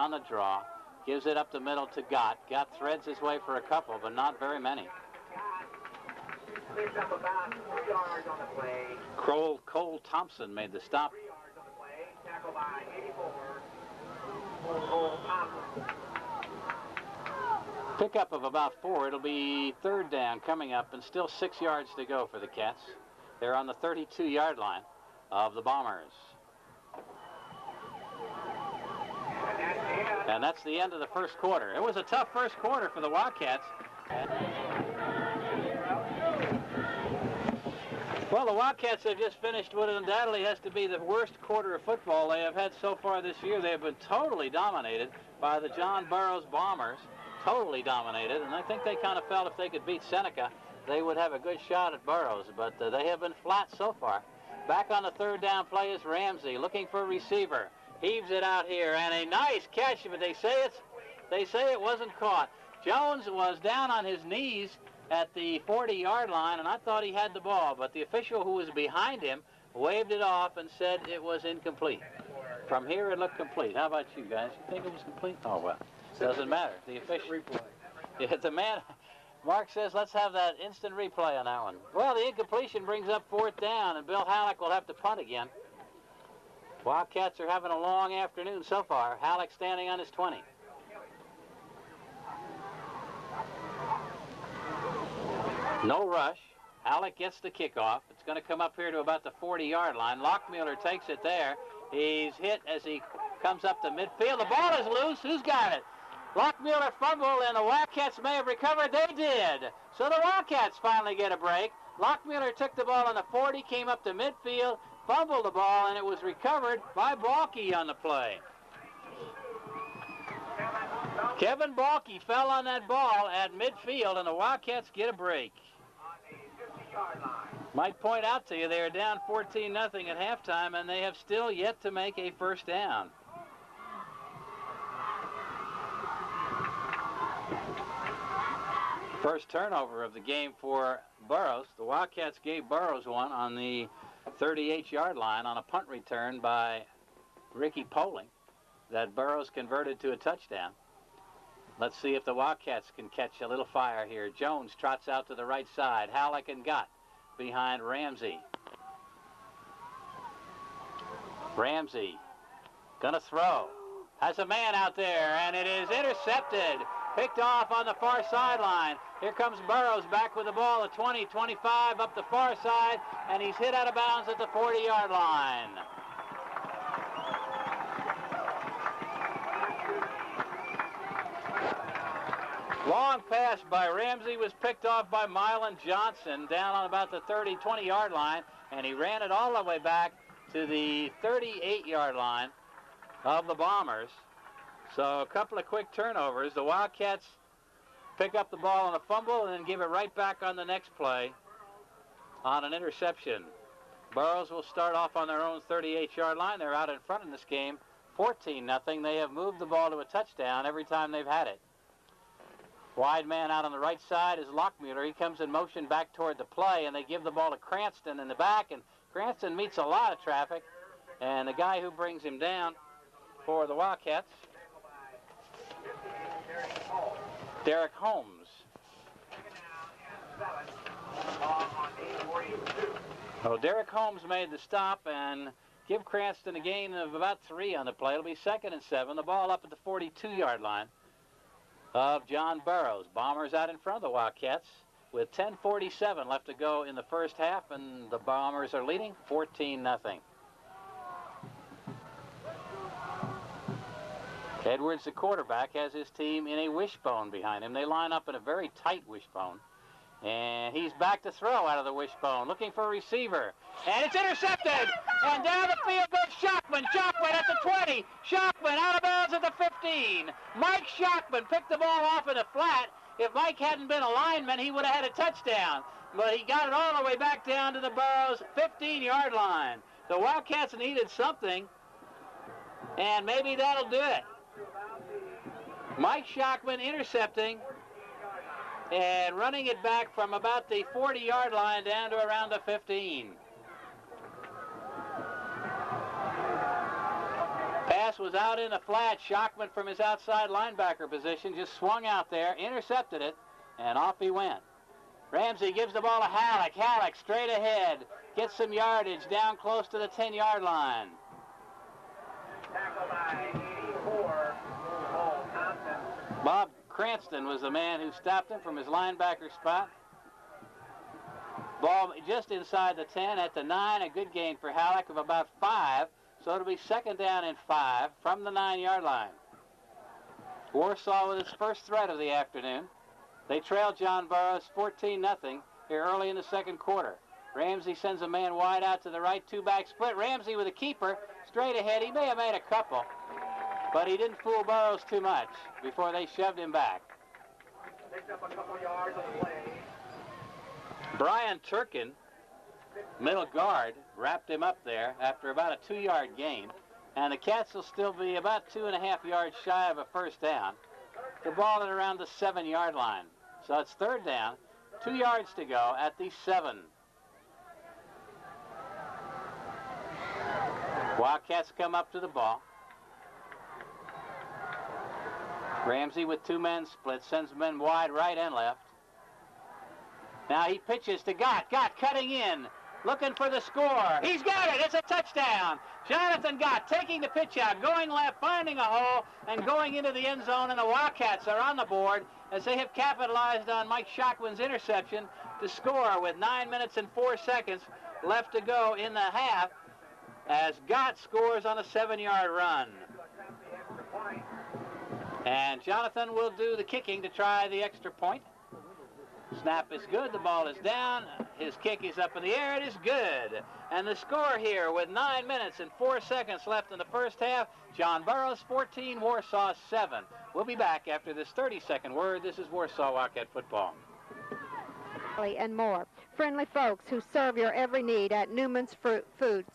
on the draw. Gives it up the middle to Gott. Gott threads his way for a couple, but not very many. Picks up about 2 yards on the play. Cole Thompson made the stop. 3 yards on the play. Tackle by 84. Cole Thompson. Pickup of about 4. It'll be third down coming up, and still 6 yards to go for the Cats. They're on the 32-yard line of the Bombers. And that's the end of the first quarter. It was a tough first quarter for the Wildcats. Well, the Wildcats have just finished what undoubtedly has to be the worst quarter of football they have had so far this year. They have been totally dominated by the John Burroughs Bombers. Totally dominated, and I think they kind of felt if they could beat Seneca, they would have a good shot at Burroughs, but they have been flat so far. Back on the third down play is Ramsey, looking for a receiver. Heaves it out here, and a nice catch, but they say it wasn't caught. Jones was down on his knees at the 40-yard line, and I thought he had the ball, but the official who was behind him waved it off and said it was incomplete. From here, it looked complete. How about you guys? You think it was complete? Oh, well. Doesn't matter. The official replay. Yeah, the man, Mark says, let's have that instant replay on that one. Well, the incompletion brings up fourth down, and Bill Halleck will have to punt again. Wildcats are having a long afternoon so far. Halleck standing on his 20. No rush. Halleck gets the kickoff. It's going to come up here to about the 40-yard line. Lockmuller takes it there. He's hit as he comes up the midfield. The ball is loose. Who's got it? Lockmuller fumbled, and the Wildcats may have recovered. They did. So the Wildcats finally get a break. Lockmuller took the ball on the 40, came up to midfield, fumbled the ball, and it was recovered by Balke on the play. Kevin Balke fell on that ball at midfield, and the Wildcats get a break. Might point out to you they are down 14-0 at halftime, and they have still yet to make a first down. First turnover of the game for Burroughs. The Wildcats gave Burroughs one on the 38-yard line on a punt return by Ricky Poling that Burroughs converted to a touchdown. Let's see if the Wildcats can catch a little fire here. Jones trots out to the right side. Halleck and Gott behind Ramsey. Ramsey gonna throw. Has a man out there, and it is intercepted. Picked off on the far sideline. Here comes Burroughs back with the ball at 20, 25 up the far side, and he's hit out of bounds at the 40-yard line. Long pass by Ramsey was picked off by Mylan Johnson down on about the 30, 20-yard line, and he ran it all the way back to the 38-yard line of the Bombers. So a couple of quick turnovers. The Wildcats pick up the ball on a fumble and then give it right back on the next play on an interception. Burroughs will start off on their own 38-yard line. They're out in front in this game, 14-0. They have moved the ball to a touchdown every time they've had it. Wide man out on the right side is Lockmuller. He comes in motion back toward the play, and they give the ball to Cranston in the back, and Cranston meets a lot of traffic, and the guy who brings him down for the Wildcats, Derek Holmes. So Derek Holmes made the stop and give Cranston a gain of about 3 on the play. It'll be 2nd and 7. The ball up at the 42-yard line of John Burroughs. Bombers out in front of the Wildcats with 10:47 left to go in the first half, and the Bombers are leading 14-0. Edwards, the quarterback, has his team in a wishbone behind him. They line up in a very tight wishbone. And he's back to throw out of the wishbone, looking for a receiver. And it's intercepted! And down the field goes Shockman. Shockman at the 20. Shockman out of bounds at the 15. Mike Shockman picked the ball off in a flat. If Mike hadn't been a lineman, he would have had a touchdown. But he got it all the way back down to the Burroughs 15-yard line. The Wildcats needed something, and maybe that'll do it. Mike Shockman intercepting and running it back from about the 40-yard line down to around the 15. Pass was out in the flat. Shockman from his outside linebacker position just swung out there, intercepted it, and off he went. Ramsey gives the ball to Halleck. Halleck straight ahead. Gets some yardage down close to the 10-yard line. Tackle by 84, Paul Thompson. Bob Cranston was the man who stopped him from his linebacker spot. Ball just inside the 10 at the 9. A good gain for Halleck of about 5. So it'll be 2nd down and 5 from the 9-yard line. Warsaw with its first threat of the afternoon. They trail John Burroughs 14-0 here early in the 2nd quarter. Ramsey sends a man wide out to the right, 2-back split. Ramsey with a keeper straight ahead. He may have made a couple, but he didn't fool Burroughs too much before they shoved him back. Picked up a couple yards on the play. Brian Turkin, middle guard, wrapped him up there after about a 2-yard gain. And the Cats will still be about 2.5 yards shy of a first down. The ball at around the 7-yard line. So it's 3rd down, 2 yards to go at the 7. Wildcats come up to the ball. Ramsey with 2 men split, sends men wide right and left. Now he pitches to Gott. Gott cutting in, looking for the score. He's got it. It's a touchdown. Jonathan Gott taking the pitch out, going left, finding a hole, and going into the end zone, and the Wildcats are on the board as they have capitalized on Mike Shockman's interception to score with 9 minutes and 4 seconds left to go in the half as Gott scores on a 7-yard run. And Jonathan will do the kicking to try the extra point. Snap is good. The ball is down. His kick is up in the air. It is good. And the score here with 9 minutes and 4 seconds left in the first half, John Burroughs 14, Warsaw 7. We'll be back after this 30-second word. This is Warsaw Wildcat football. And more. Friendly folks who serve your every need at Newman's Foods.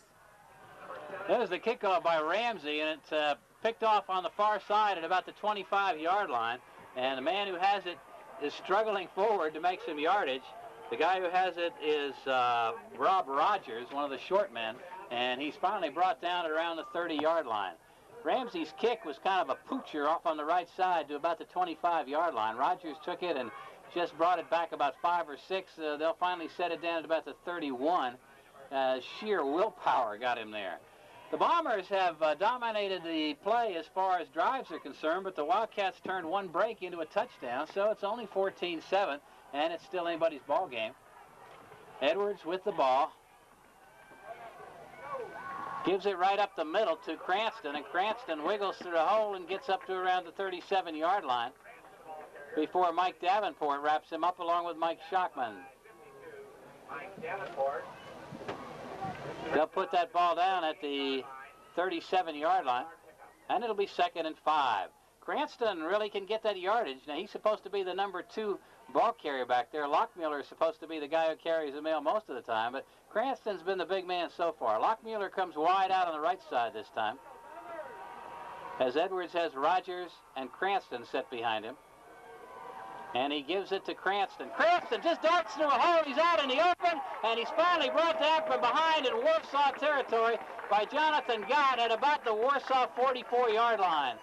There's the kickoff by Ramsey, and it's picked off on the far side at about the 25-yard line. And the man who has it is struggling forward to make some yardage. The guy who has it is Rob Rogers, one of the short men, and he's finally brought down at around the 30-yard line. Ramsey's kick was kind of a poocher off on the right side to about the 25-yard line. Rogers took it and just brought it back about 5 or 6. They'll finally set it down at about the 31. Sheer willpower got him there. The Bombers have dominated the play as far as drives are concerned, but the Wildcats turned one break into a touchdown, so it's only 14-7, and it's still anybody's ball game. Edwards with the ball. Gives it right up the middle to Cranston, and Cranston wiggles through the hole and gets up to around the 37-yard line before Mike Davenport wraps him up along with Mike Shockman. Mike Davenport. They'll put that ball down at the 37-yard line, and it'll be 2nd and 5. Cranston really can get that yardage. Now, he's supposed to be the number 2 ball carrier back there. Lockmuller is supposed to be the guy who carries the mail most of the time, but Cranston's been the big man so far. Lockmuller comes wide out on the right side this time, as Edwards has Rogers and Cranston set behind him. And he gives it to Cranston. Cranston just darts through a hole. He's out in the open, and he's finally brought down from behind in Warsaw territory by Jonathan Gott at about the Warsaw 44-yard line.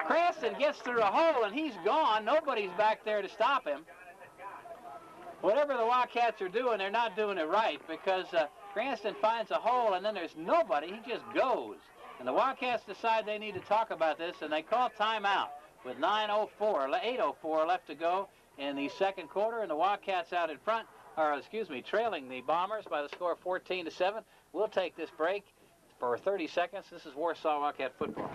Cranston gets through a hole, and he's gone. Nobody's back there to stop him. Whatever the Wildcats are doing, they're not doing it right, because Cranston finds a hole, and then there's nobody. He just goes. And the Wildcats decide they need to talk about this, and they call timeout with 8:04 left to go in the 2nd quarter, and the Wildcats out in front, trailing the Bombers by the score of 14-7. We'll take this break for 30 seconds. This is Warsaw Wildcat football.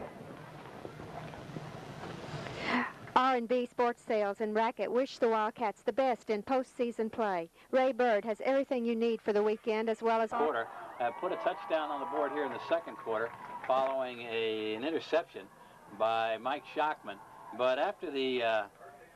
R&B Sports Sales and Racket wish the Wildcats the best in postseason play. Ray Bird has everything you need for the weekend, as well as quarter. Put a touchdown on the board here in the 2nd quarter following an interception by Mike Shockman. But after the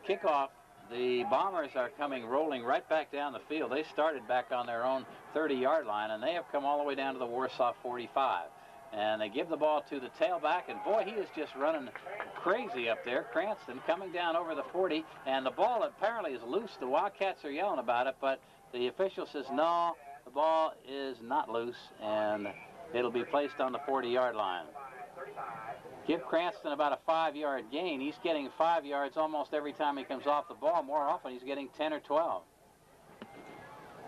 kickoff, the Bombers are coming rolling right back down the field. They started back on their own 30-yard line, and they have come all the way down to the Warsaw 45. And they give the ball to the tailback, and boy, he is just running crazy up there. Cranston coming down over the 40, and the ball apparently is loose. The Wildcats are yelling about it, but the official says, no, the ball is not loose, and it'll be placed on the 40-yard line. Give Cranston about a 5-yard gain. He's getting 5 yards almost every time he comes off the ball. More often, he's getting 10 or 12.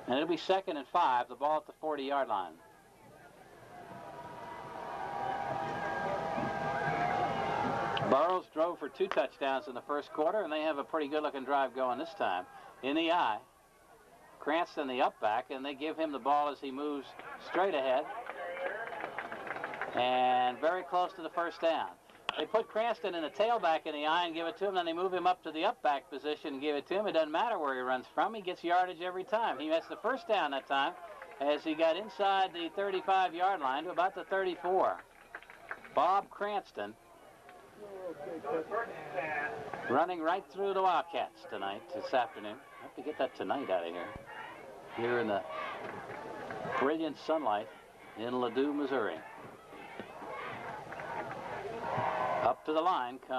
And it'll be 2nd and 5, the ball at the 40-yard line. Burroughs drove for 2 touchdowns in the first quarter, and they have a pretty good-looking drive going this time. In the eye, Cranston the up back, and they give him the ball as he moves straight ahead. And very close to the first down. They put Cranston in the tailback in the eye and give it to him, then they move him up to the up back position and give it to him. It doesn't matter where he runs from. He gets yardage every time. He has the first down that time as he got inside the 35-yard line to about the 34. Bob Cranston running right through the Wildcats tonight, this afternoon. I have to get that tonight out of here. Here in the brilliant sunlight in Ladue, Missouri. Up to the line comes